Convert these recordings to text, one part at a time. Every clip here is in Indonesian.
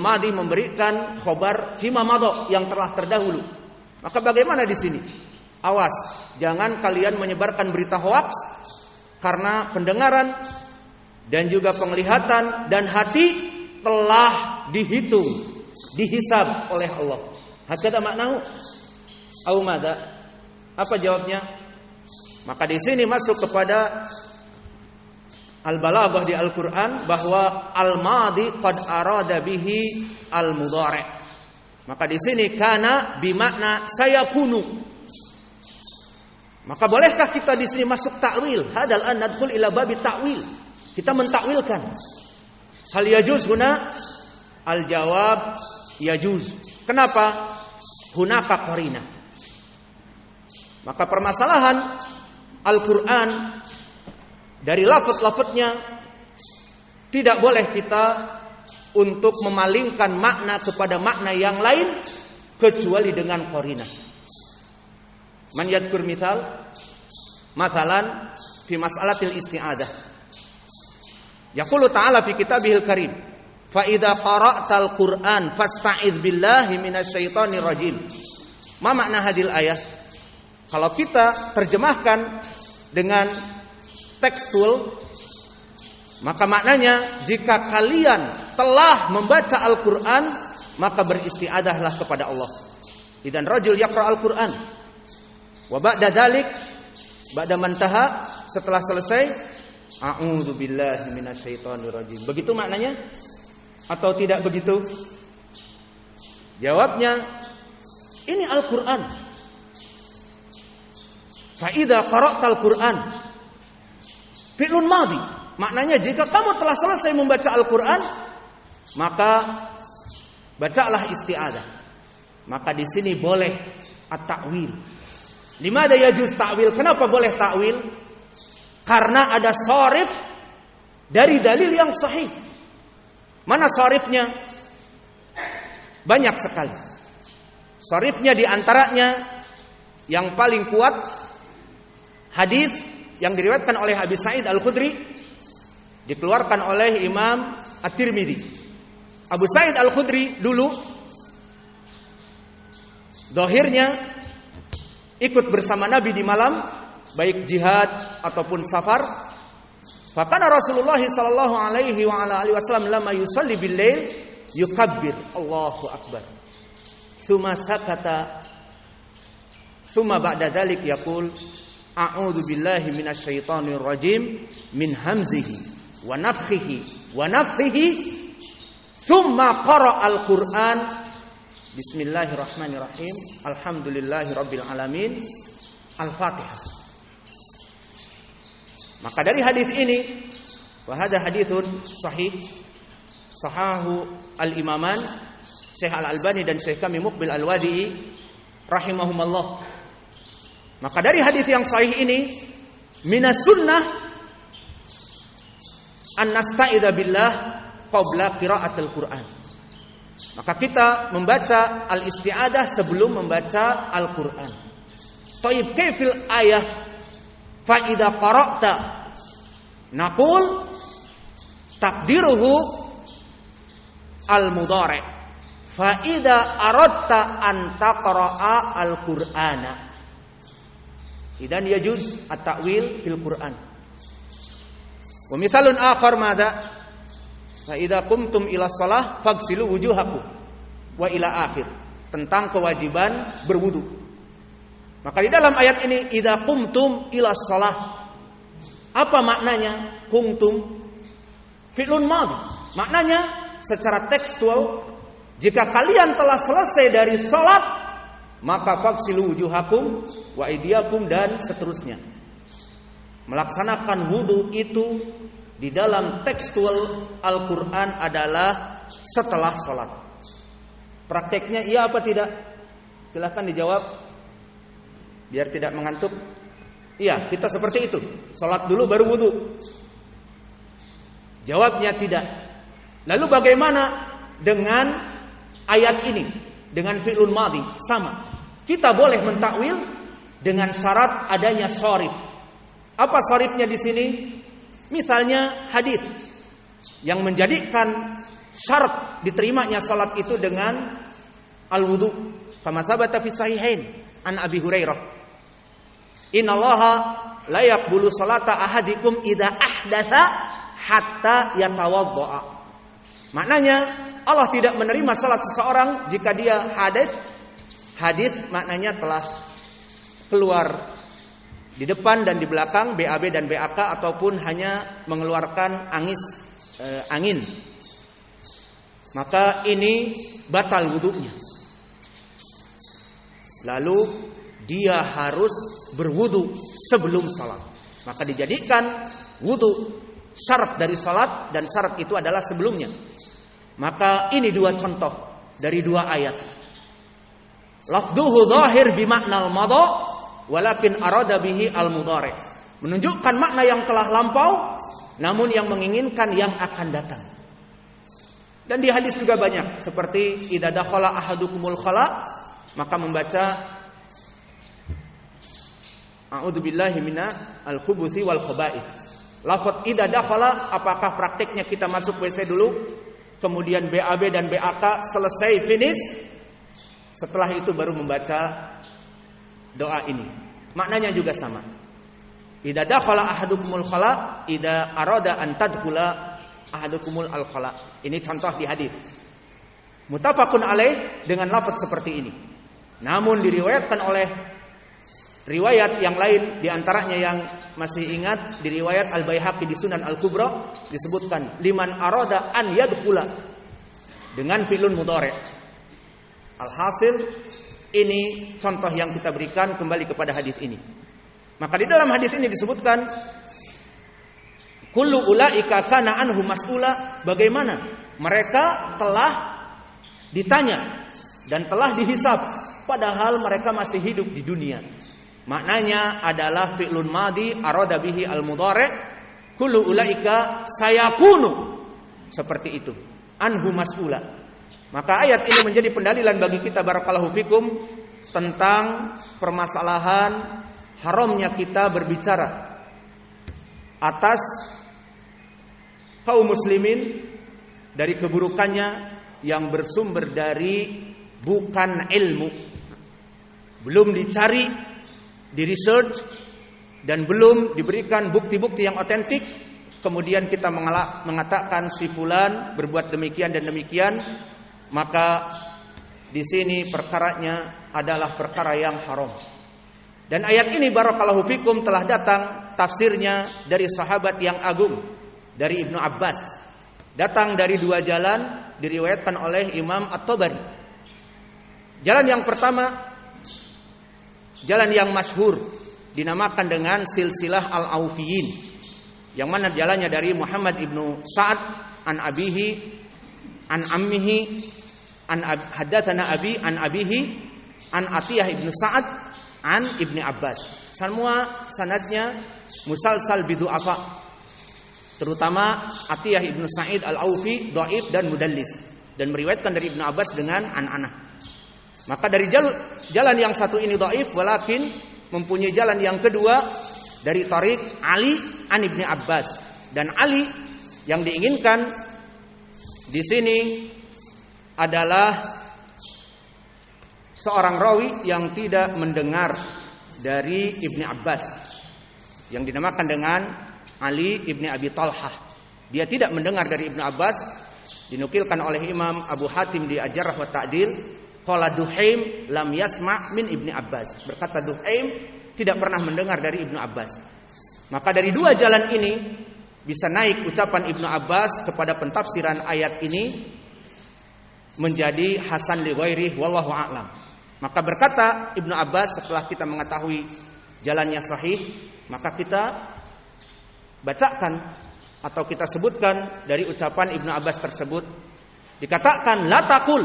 madi memberikan khobar fima madha yang telah terdahulu. Maka bagaimana di sini? Awas, jangan kalian menyebarkan berita hoaks karena pendengaran dan juga penglihatan dan hati telah dihitung, dihisab oleh Allah. Hakada maknahu? Au madza? Apa jawabnya? Maka di sini masuk kepada al-balaghah di Al-Qur'an bahwa al-madi qad arada bihi al-mudhari'. Maka di sini kana bimakna sayakunu. Maka bolehkah kita di sini masuk takwil? Hadal an nadkhul ila babi takwil. Kita mentakwilkan. Hal yajuz huna? Al-jawab yajuz. Kenapa? Hunaka qarina. Maka permasalahan Al-Qur'an dari lafaz-lafaznya tidak boleh kita untuk memalingkan makna kepada makna yang lain kecuali dengan qarina. Man yadhkur misal, masalan fi mas'alatil isti'adzah. Yaqulu ta'ala fi kitabihil karim, fa idza qara'tal Qur'an fasta'idz billahi minasyaitonir rajim. Ma makna hadil ayat? Kalau kita terjemahkan dengan tekstual, maka maknanya jika kalian telah membaca Al-Qur'an maka beristi'adzahlah kepada Allah. Idan rajul yaqra Al-Qur'an wa ba'da dzalik ba'da mantaha, setelah selesai a'udzu billahi minasyaitonir rajim. Begitu maknanya atau tidak begitu? Jawabnya, ini Al-Qur'an. Fa idza qara'tal Qur'an fi'lun madhi. Maknanya jika kamu telah selesai membaca Al-Qur'an, maka bacalah isti'adzah. Maka di sini boleh at-ta'wil. Limada yajuz ta'wil? Kenapa boleh ta'wil? Karena ada sharif dari dalil yang sahih. Mana sharifnya? Banyak sekali. Sharifnya di antaranya yang paling kuat hadis yang diriwayatkan oleh Abi Sa'id Al-Khudri, dikeluarkan oleh Imam At-Tirmidzi. Abu Sa'id Al-Khudri dulu zahirnya ikut bersama Nabi di malam, baik jihad ataupun safar. Fakana Rasulullah sallallahu alaihi wa ala alihi wasallam lamma yusalli bil lail yukabbir Allahu akbar. Tsumma sakata. Tsumma ba'da dzalik yaqul a'udzu billahi minasyaitonir rajim min hamzihi wa nafthihi wa nafthihi. Tsumma qara'a al-Qur'an. Bismillahirrahmanirrahim. Alhamdulillahi rabbil alamin. Al-Fatihah. Maka dari hadis ini, wa hadza haditsun sahih sahahu al-imaman Syekh Al-Albani dan Syekh kami Muqbil Al-Wadi'i rahimahumallah. Maka dari hadis yang sahih ini, minas sunnah an nasta'idza billah qabla qira'atil Qur'an. Maka kita membaca al-isti'adzah sebelum membaca Al-Qur'an. Thayyib kaifil ayah fa idza qara'ta naqul taqdiruhu al-mudhari' fa idza aradta an taqra'a al-Qur'ana. Idan yajuz at-ta'wil fil Qur'an. Wa mithalun akhar madza? Fa idza qumtum ila shalah faghsilu wujuhakum wa ila akhir, tentang kewajiban berwudu. Maka di dalam ayat ini idza qumtum ila shalah, apa maknanya qumtum? Fi'lun madhi. Maknanya secara tekstual, jika kalian telah selesai dari salat, maka faghsilu wujuhakum wa aydiyakum dan seterusnya. Melaksanakan wudu itu di dalam tekstual Al-Quran adalah setelah sholat. Prakteknya iya apa tidak? Silahkan dijawab biar tidak mengantuk. Iya, kita seperti itu. Sholat dulu baru wudu. Jawabnya tidak. Lalu bagaimana dengan ayat ini? Dengan fi'lun madhi sama. Kita boleh mentakwil dengan syarat adanya sharif. Apa syarifnya di sini? Misalnya hadis yang menjadikan syarat diterimanya salat itu dengan al-wudu. Kama sabata fi sahihain an Abi Hurairah. Innallaha la yaqbulu salata ahadikum idza ahdatsa hatta yatawaddaa. Maknanya Allah tidak menerima salat seseorang jika dia hadas. Hadis maknanya telah keluar di depan dan di belakang, BAB dan BAK, ataupun hanya mengeluarkan angin. Maka ini batal wudunya. Lalu dia harus berwudu sebelum salat. Maka dijadikan wudu syarat dari salat, dan syarat itu adalah sebelumnya. Maka ini dua contoh dari dua ayat. Lafduhu zahir bimaknal madha walakin arada bihi al-mudhari. Menunjukkan makna yang telah lampau, namun yang menginginkan yang akan datang. Dan di hadis juga banyak, seperti idza dakhala ahadukumul khala, maka membaca a'udzubillahi minal khubuthi wal khaba'ith. Lafaz idza dakhala, apakah praktiknya kita masuk WC dulu, kemudian BAB dan BAK selesai finish, setelah itu baru membaca doa ini. Maknanya juga sama. Idza dakhala ahadukumul khala, idza arada an tadkhula ahadukumul al-khala. Ini contoh di hadis. Muttafaqun alaih dengan lafaz seperti ini. Namun diriwayatkan oleh riwayat yang lain, di antaranya yang masih ingat di riwayat Al-Baihaqi di Sunan Al-Kubra disebutkan liman arada an yadkhula dengan fi'lun mudhari'. Alhasil ini contoh yang kita berikan kembali kepada hadis ini. Maka di dalam hadis ini disebutkan kullu ulaika kana anhu mas'ula, bagaimana mereka telah ditanya dan telah dihisab padahal mereka masih hidup di dunia. Maknanya adalah fi'lun madhi arada bihi al-mudhari', kullu ulaika sayakunu, seperti itu, anhu mas'ula. Maka ayat ini menjadi pendalilan bagi kita barakallahu fikum tentang permasalahan haramnya kita berbicara atas kaum muslimin dari keburukannya yang bersumber dari bukan ilmu, belum dicari, di research, dan belum diberikan bukti-bukti yang otentik, kemudian kita mengatakan si fulan berbuat demikian dan demikian, maka di sini perkaranya adalah perkara yang haram. Dan ayat ini barakallahu fikum telah datang tafsirnya dari sahabat yang agung, dari Ibnu Abbas. Datang dari dua jalan, diriwayatkan oleh Imam At-Tabari. Jalan yang pertama, jalan yang masyhur dinamakan dengan silsilah al-Aufiyin, yang mana jalannya dari Muhammad ibnu Sa'ad an abihi an ammihi an haddatsana abi an abihi an Atiyah ibnu Sa'ad an Ibni Abbas. Semua sanadnya musalsal bidu'afa, terutama Atiyah ibnu Sa'id al-Aufi dhaif dan mudallis, dan meriwayatkan dari Ibnu Abbas dengan an-anah. Maka dari jalan yang satu ini dhaif, walakin mempunyai jalan yang kedua dari tariq Ali an Ibni Abbas. Dan Ali yang diinginkan di sini adalah seorang rawi yang tidak mendengar dari Ibni Abbas, yang dinamakan dengan Ali ibni Abi Talhah. Dia tidak mendengar dari Ibnu Abbas. Dinukilkan oleh Imam Abu Hatim di Al-Jarh wa Ta'dil, qala Duhaim lam yasma' min Ibni Abbas. Berkata Duhaim tidak pernah mendengar dari Ibnu Abbas. Maka dari dua jalan ini bisa naik ucapan Ibnu Abbas kepada pentafsiran ayat ini menjadi hasan li ghairihi wallahu a'lam. Maka berkata Ibnu Abbas, setelah kita mengetahui jalannya sahih, maka kita bacakan atau kita sebutkan dari ucapan Ibnu Abbas tersebut. Dikatakan la taqul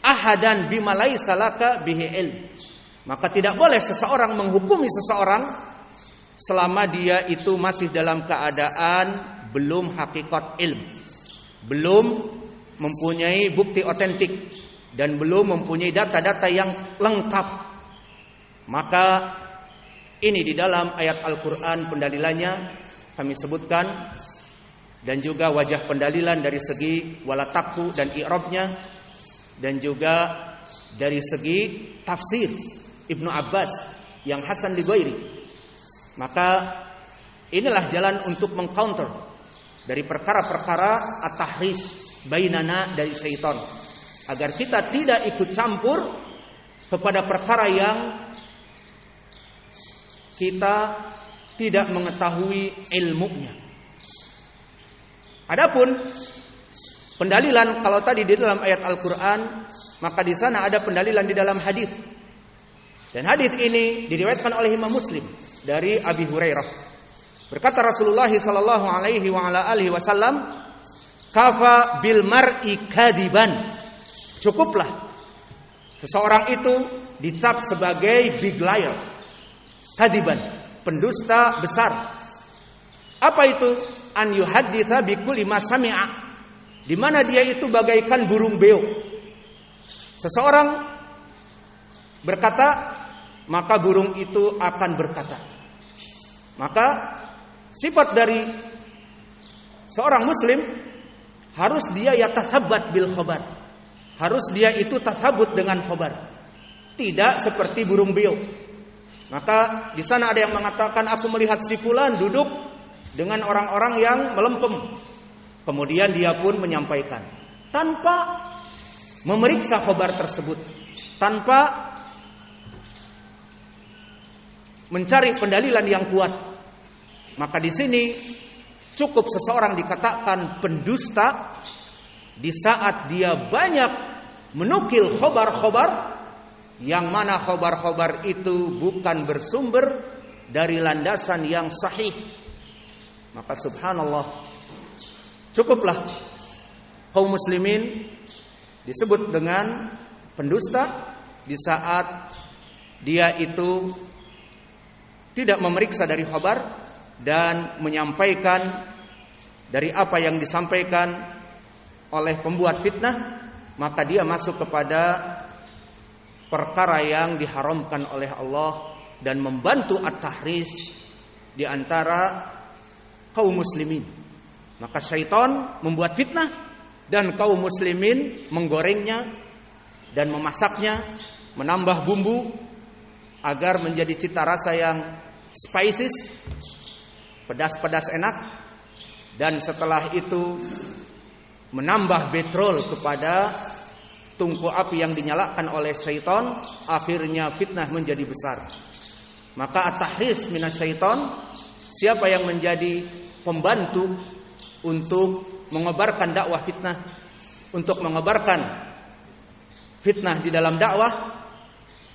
ahadan bima laisa laka bihi ilm. Maka tidak boleh seseorang menghukumi seseorang selama dia itu masih dalam keadaan belum hakikat ilmu, belum mempunyai bukti otentik, dan belum mempunyai data-data yang lengkap. Maka ini di dalam ayat Al-Quran pendalilannya kami sebutkan dan juga wajah pendalilan dari segi walatakku dan i'rabnya, dan juga dari segi tafsir Ibnu Abbas yang hasan li ghairi. Maka inilah jalan untuk mengcounter dari perkara-perkara at-tahris bainana dari syaitan, agar kita tidak ikut campur kepada perkara yang kita tidak mengetahui ilmunya. Adapun pendalilan, kalau tadi di dalam ayat Al-Quran, maka di sana ada pendalilan di dalam hadis. Dan hadis ini diriwayatkan oleh Imam Muslim dari Abi Hurairah. Berkata Rasulullah sallallahu alaihi wa ala alihi wasallam, "Kafa bil mar'i kadiban." Cukuplah seseorang itu dicap sebagai big liar, kadiban, pendusta besar. Apa itu? An yuhadditsa bi kulli ma sami'a, di mana dia itu bagaikan burung beo. Seseorang berkata, maka burung itu akan berkata. Maka sifat dari seorang muslim harus dia yatasabbat bil khabar. Harus dia itu tasabut dengan khabar. Tidak seperti burung beo. Maka di sana ada yang mengatakan, aku melihat si fulan duduk dengan orang-orang yang melempem. Kemudian dia pun menyampaikan tanpa memeriksa khabar tersebut, tanpa mencari pendalilan yang kuat. Maka di sini cukup seseorang dikatakan pendusta di saat dia banyak menukil khabar-khabar yang mana khabar-khabar itu bukan bersumber dari landasan yang sahih. Maka subhanallah, cukuplah kaum muslimin disebut dengan pendusta di saat dia itu tidak memeriksa dari khabar dan menyampaikan dari apa yang disampaikan oleh pembuat fitnah, maka dia masuk kepada perkara yang diharamkan oleh Allah dan membantu at-tahris di antara kaum muslimin. Maka syaitan membuat fitnah dan kaum muslimin menggorengnya dan memasaknya, menambah bumbu agar menjadi cita rasa yang spices, pedas-pedas enak, dan setelah itu menambah petrol kepada tungku api yang dinyalakan oleh syaitan, akhirnya fitnah menjadi besar. Maka at-tahris minasyaitan, siapa yang menjadi pembantu untuk mengobarkan dakwah fitnah, untuk mengobarkan fitnah di dalam dakwah,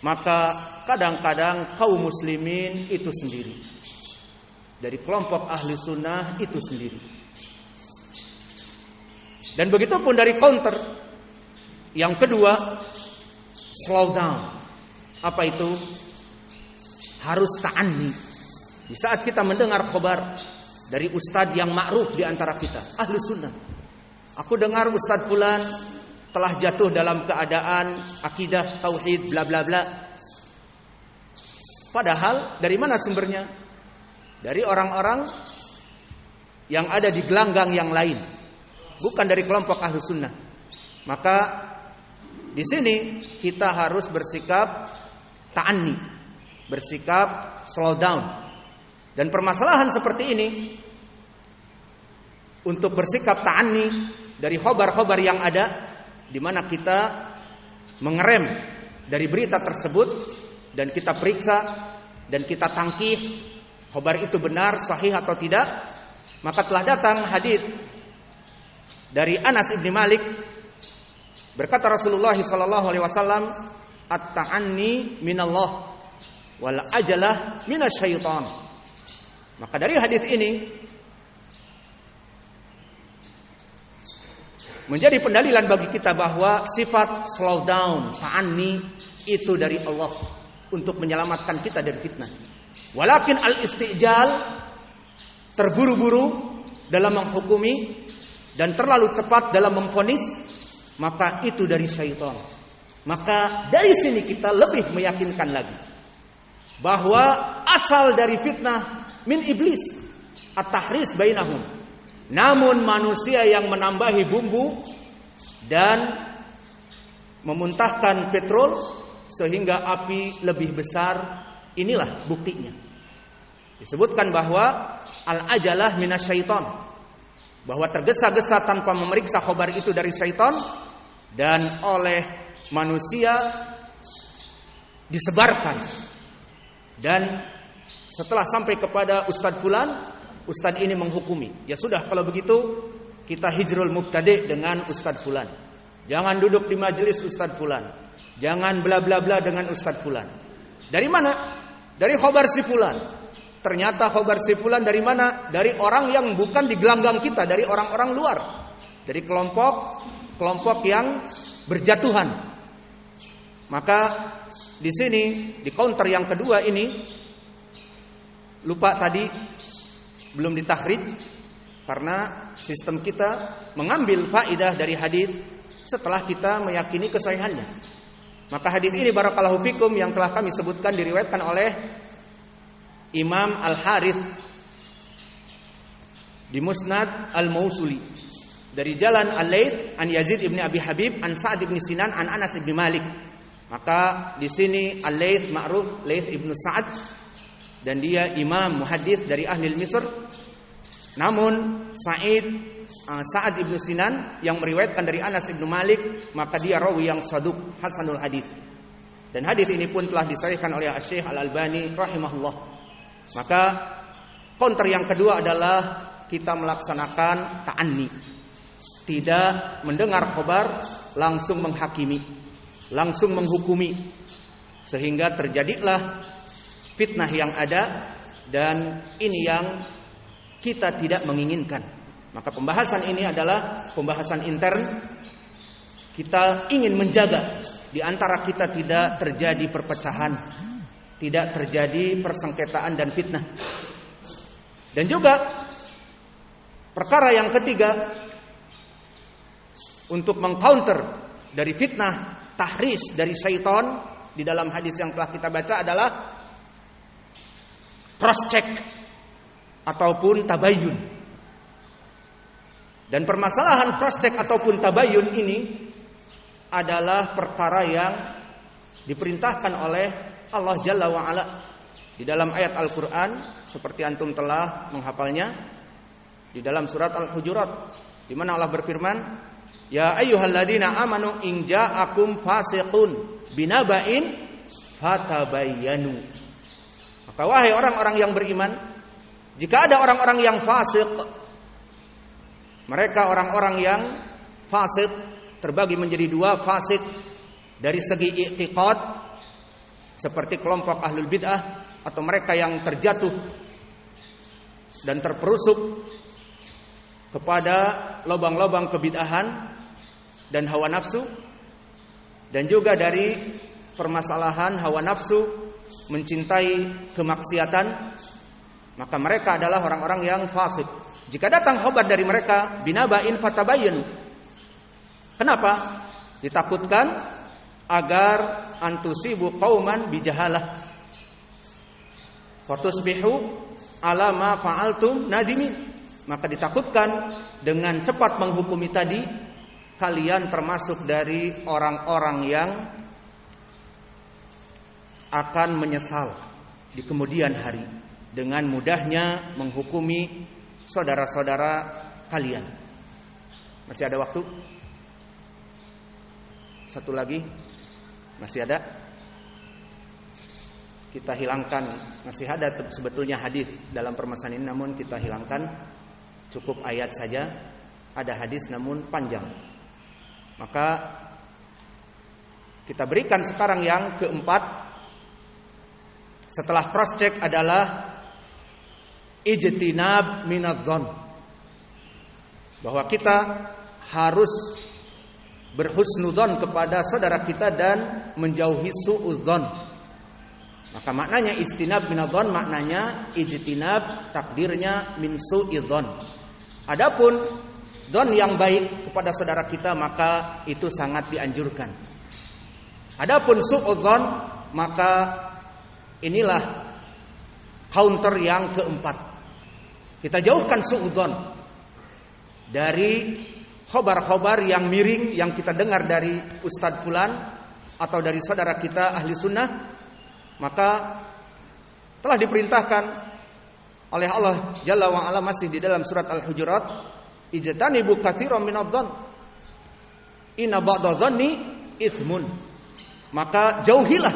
maka kadang-kadang kaum muslimin itu sendiri, dari kelompok ahli sunnah itu sendiri. Dan begitu pun dari counter yang kedua, slow down. Apa itu? Harus ta'anni. Di saat kita mendengar khabar dari ustadz yang ma'ruf di antara kita, ahli sunnah, aku dengar ustadz fulan telah jatuh dalam keadaan akidah tauhid bla bla bla. Padahal dari mana sumbernya? Dari orang-orang yang ada di gelanggang yang lain, bukan dari kelompok ahli sunnah. Maka di sini kita harus bersikap ta'anni, bersikap slow down. Dan permasalahan seperti ini, untuk bersikap ta'anni dari khobar-khobar yang ada, di mana kita mengerem dari berita tersebut dan kita periksa dan kita tangkih khobar itu benar, sahih atau tidak. Maka telah datang hadis dari Anas ibn Malik, berkata Rasulullah sallallahu alaihi wasallam, at-ta'anni minallah wal ajalah minasyaitan. Maka dari hadis ini menjadi pendalilan bagi kita bahwa sifat slow down, ta'anni itu dari Allah untuk menyelamatkan kita dari fitnah. Walakin al-istijal, terburu-buru dalam menghukumi dan terlalu cepat dalam memvonis, maka itu dari syaitan. Maka dari sini kita lebih meyakinkan lagi bahwa asal dari fitnah min iblis, at-tahris bainahum, Namun manusia yang menambahi bumbu dan memuntahkan petrol sehingga api lebih besar, inilah buktinya. Disebutkan bahwa al-ajalah minasyaiton, bahwa tergesa-gesa tanpa memeriksa khabar itu dari syaitan, dan oleh manusia disebarkan. Dan setelah sampai kepada Ustadz Fulan, Ustadz ini menghukumi. Ya sudah, kalau begitu kita hijrul mubtadi' dengan Ustadz Fulan. Jangan duduk di majelis Ustadz Fulan. Jangan bla bla bla dengan Ustadz Fulan. Dari mana? Dari khobar si Fulan. Ternyata khobar si Fulan dari mana? Dari orang yang bukan di gelanggang kita, dari orang-orang luar. Dari kelompok yang berjatuhan. Maka di sini di counter yang kedua ini, lupa tadi belum ditahrid karena sistem kita mengambil faidah dari hadis setelah kita meyakini kesahihannya. Maka hadis ini barakallahu fikum yang telah kami sebutkan diriwayatkan oleh Imam Al-Harith di Musnad Al-Mausuli dari jalan Al-Laits an Yazid ibn Abi Habib an Sa'ad ibn Sinan an Anas ibn Malik. Maka di sini Al-Laits ma'ruf Laits ibn Sa'ad, dan dia imam muhaddits dari ahli Misr. Namun Sa'ad ibn Sinan yang meriwayatkan dari Anas ibn Malik, maka dia rawi yang saduq hasanul hadis. Dan hadis ini pun telah disahihkan oleh Syekh Al-Albani rahimahullah. Maka counter yang kedua adalah kita melaksanakan ta'anni. Tidak mendengar khabar langsung menghakimi, langsung menghukumi, sehingga terjadilah fitnah yang ada, dan ini yang kita tidak menginginkan. Maka pembahasan ini adalah pembahasan intern. Kita ingin menjaga di antara kita tidak terjadi perpecahan, tidak terjadi persengketaan dan fitnah. Dan juga perkara yang ketiga untuk mengcounter dari fitnah tahris dari syaitan di dalam hadis yang telah kita baca adalah cross check ataupun tabayyun. Dan permasalahan cross check ataupun tabayyun ini adalah perkara yang diperintahkan oleh Allah Jalla wa Ala di dalam ayat Al-Qur'an, seperti antum telah menghafalnya di dalam surat Al-Hujurat, di mana Allah berfirman, "Ya ayyuhalladzina amanu in ja'akum fasiqun binaba'in fatabayyanu." Maka wahai orang-orang yang beriman, jika ada orang-orang yang fasik, mereka orang-orang yang fasik terbagi menjadi dua, fasik dari segi i'tiqad seperti kelompok ahlul bid'ah atau mereka yang terjatuh dan terperusuk kepada lubang-lubang kebid'ahan dan hawa nafsu, dan juga dari permasalahan hawa nafsu mencintai kemaksiatan, maka mereka adalah orang-orang yang fasik. Jika datang khabar dari mereka, binaba'in fatabayyanu. Kenapa? Ditakutkan agar antusibu qauman bijahalah fatusbihu ala ma fa'altum nadimin. Maka ditakutkan dengan cepat menghukumi tadi, kalian termasuk dari orang-orang yang akan menyesal di kemudian hari dengan mudahnya menghukumi saudara-saudara kalian. Masih ada waktu? Satu lagi? Masih ada? Kita hilangkan, masih ada sebetulnya hadis dalam permasalahan ini, namun kita hilangkan, cukup ayat saja. Ada hadis namun panjang. Maka kita berikan sekarang yang keempat setelah cross check adalah ijtinab minadh-dhon, bahwa kita harus berhusnudzon kepada saudara kita dan menjauhi suudzon. Maka maknanya ijtinab minadh-dhon, maknanya ijtinab, takdirnya min su'idzon. Adapun dzon yang baik kepada saudara kita, maka itu sangat dianjurkan. Adapun suudzon, maka inilah counter yang keempat. Kita jauhkan suudzon. dari khobar-khobar yang miring yang kita dengar dari Ustadz Fulan atau dari saudara kita ahli sunnah, maka telah diperintahkan oleh Allah Jalla wa Ala masih di dalam surat Al-Hujurat, ijtanibu katsiran minadh-dhann inna ba'dadh-dhanni itsmun. Maka jauhilah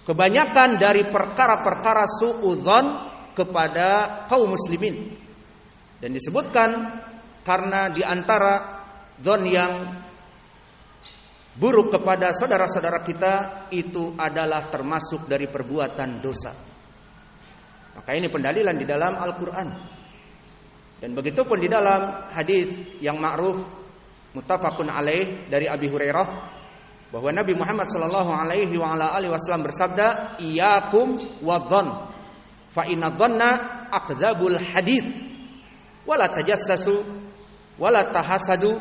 kebanyakan dari perkara-perkara suudzon kepada kaum muslimin. Dan disebutkan karena di antara dzon yang buruk kepada saudara-saudara kita itu adalah termasuk dari perbuatan dosa. Maka ini pendalilan di dalam Al-Quran. Dan begitu pun di dalam hadis yang ma'ruf muttafaqun alaih dari Abi Hurairah, bahwa Nabi Muhammad sallallahu alaihi wasallam bersabda, "Iyyakum wadh-dhann, fa inna dhanna akdzabul hadits, wala tajassasu, wala tahasadu,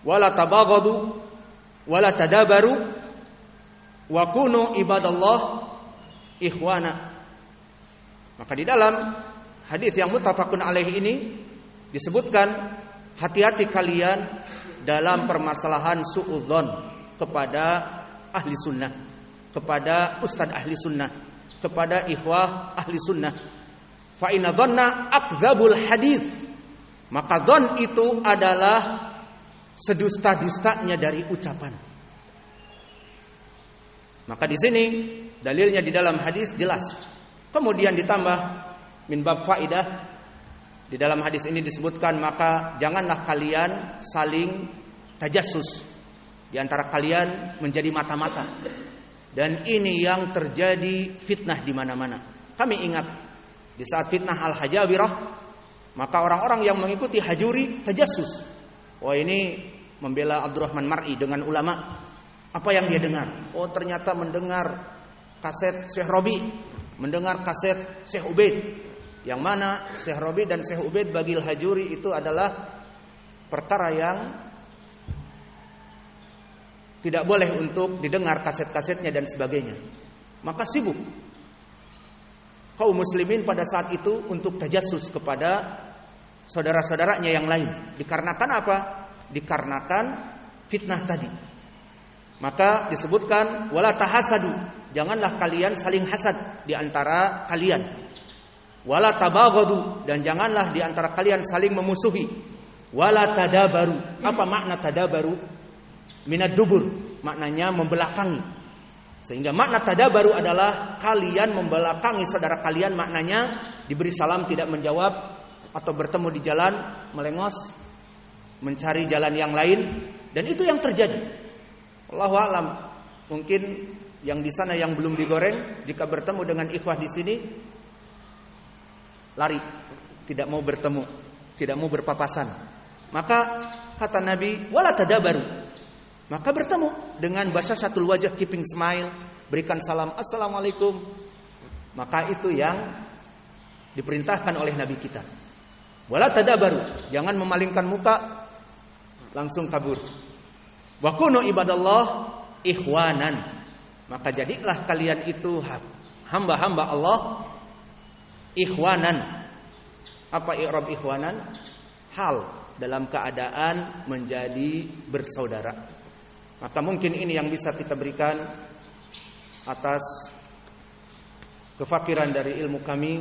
wala tabaghadu, wala tadabaru, wa kunu ibadallah ikhwana." Maka di dalam hadis yang muttafaqun alaih ini disebutkan, hati-hati kalian dalam permasalahan suudzon kepada ahli sunnah, kepada ustadz ahli sunnah, kepada ikhwah ahli sunnah. Fa inna dhanna akdzabul hadits. Maka dzon itu adalah sedusta-dustanya dari ucapan. Maka di sini dalilnya di dalam hadis jelas. Kemudian ditambah min bab faidah, di dalam hadis ini disebutkan, maka janganlah kalian saling tajassus, di antara kalian menjadi mata-mata. Dan ini yang terjadi fitnah di mana-mana. Kami ingat di saat fitnah Al-Hajabirah, maka orang-orang yang mengikuti hajuri tajassus. Oh, ini membela Abdurrahman Mar'i dengan ulama. Apa yang dia dengar? Oh, ternyata mendengar kaset Syekh Robi, mendengar kaset Syekh Ubaid, yang mana Syekh Robi dan Syekh Ubaid bagi Al-Hajuri itu adalah perkara yang tidak boleh untuk didengar kaset-kasetnya dan sebagainya. Maka sibuk kaum muslimin pada saat itu untuk tajassus kepada saudara-saudaranya yang lain. Dikarenakan apa? Dikarenakan fitnah tadi. Maka disebutkan wala tahasadu, janganlah kalian saling hasad di antara kalian. Wala tabaghadu, dan janganlah di antara kalian saling memusuhi. Wala tadabaru. Apa makna tadabaru? Minad dubur, maknanya membelakangi. Sehingga makna tadabaru adalah kalian membelakangi saudara kalian, maknanya diberi salam tidak menjawab, atau bertemu di jalan melengos mencari jalan yang lain, dan itu yang terjadi. Wallahu a'lam. Mungkin yang di sana yang belum digoreng, jika bertemu dengan ikhwah di sini lari, tidak mau bertemu, tidak mau berpapasan. Maka kata Nabi, wala tadabaru. Maka bertemu dengan basyasatul wajah, keeping smile, berikan salam, assalamualaikum. Maka itu yang diperintahkan oleh Nabi kita. Wala tadabaru, jangan memalingkan muka langsung kabur. Wa kunu ibadallah ikhwanan. Maka jadilah kalian itu hamba-hamba Allah ikhwanan. Apa i'rab ikhwanan? Hal dalam keadaan menjadi bersaudara. Maka mungkin ini yang bisa kita berikan atas kefakiran dari ilmu kami,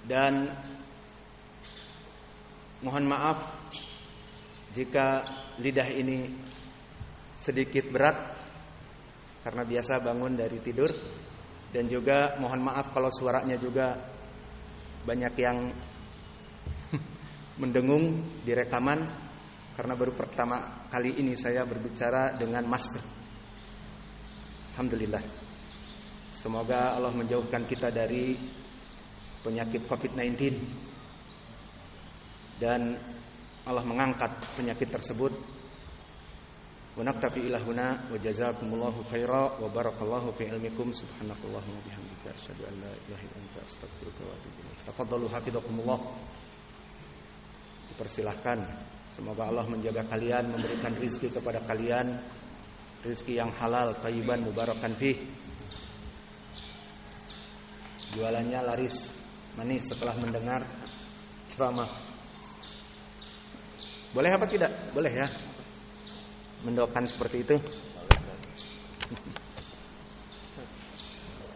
dan mohon maaf jika lidah ini sedikit berat karena biasa bangun dari tidur, dan juga mohon maaf kalau suaranya juga banyak yang mendengung di rekaman karena baru pertama kali ini saya berbicara dengan masker. Alhamdulillah. Semoga Allah menjauhkan kita dari penyakit COVID-19 dan Allah mengangkat penyakit tersebut. Wa naktafi ila huna wa jazakumullahu khaira wa barakallahu fi ilmikum subhanakallahumma bihamdika asyhadu an la ilaha illa anta astaghfiruka wa atubu ilaik. Tafadhalu hafizakumullah. Dipersilahkan. Semoga Allah menjaga kalian, memberikan rizki kepada kalian, rizki yang halal, thayyiban, mubarakan fih. Jualannya laris, manis setelah mendengar ceramah. Boleh apa tidak? Boleh ya. Mendoakan seperti itu.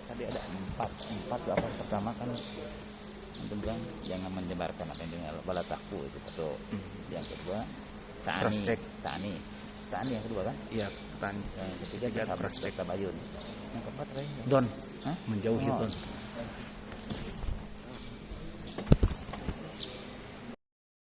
Tadi ada empat apa pertama kan antum bilang jangan menyebarkan apa yang dengar bala takfu itu satu. Yang kedua ta'ani yang kedua kan? Iya, ta'ani. Yang ketiga tabayun. Yang keempat apa ya? Don. Menjauhi don.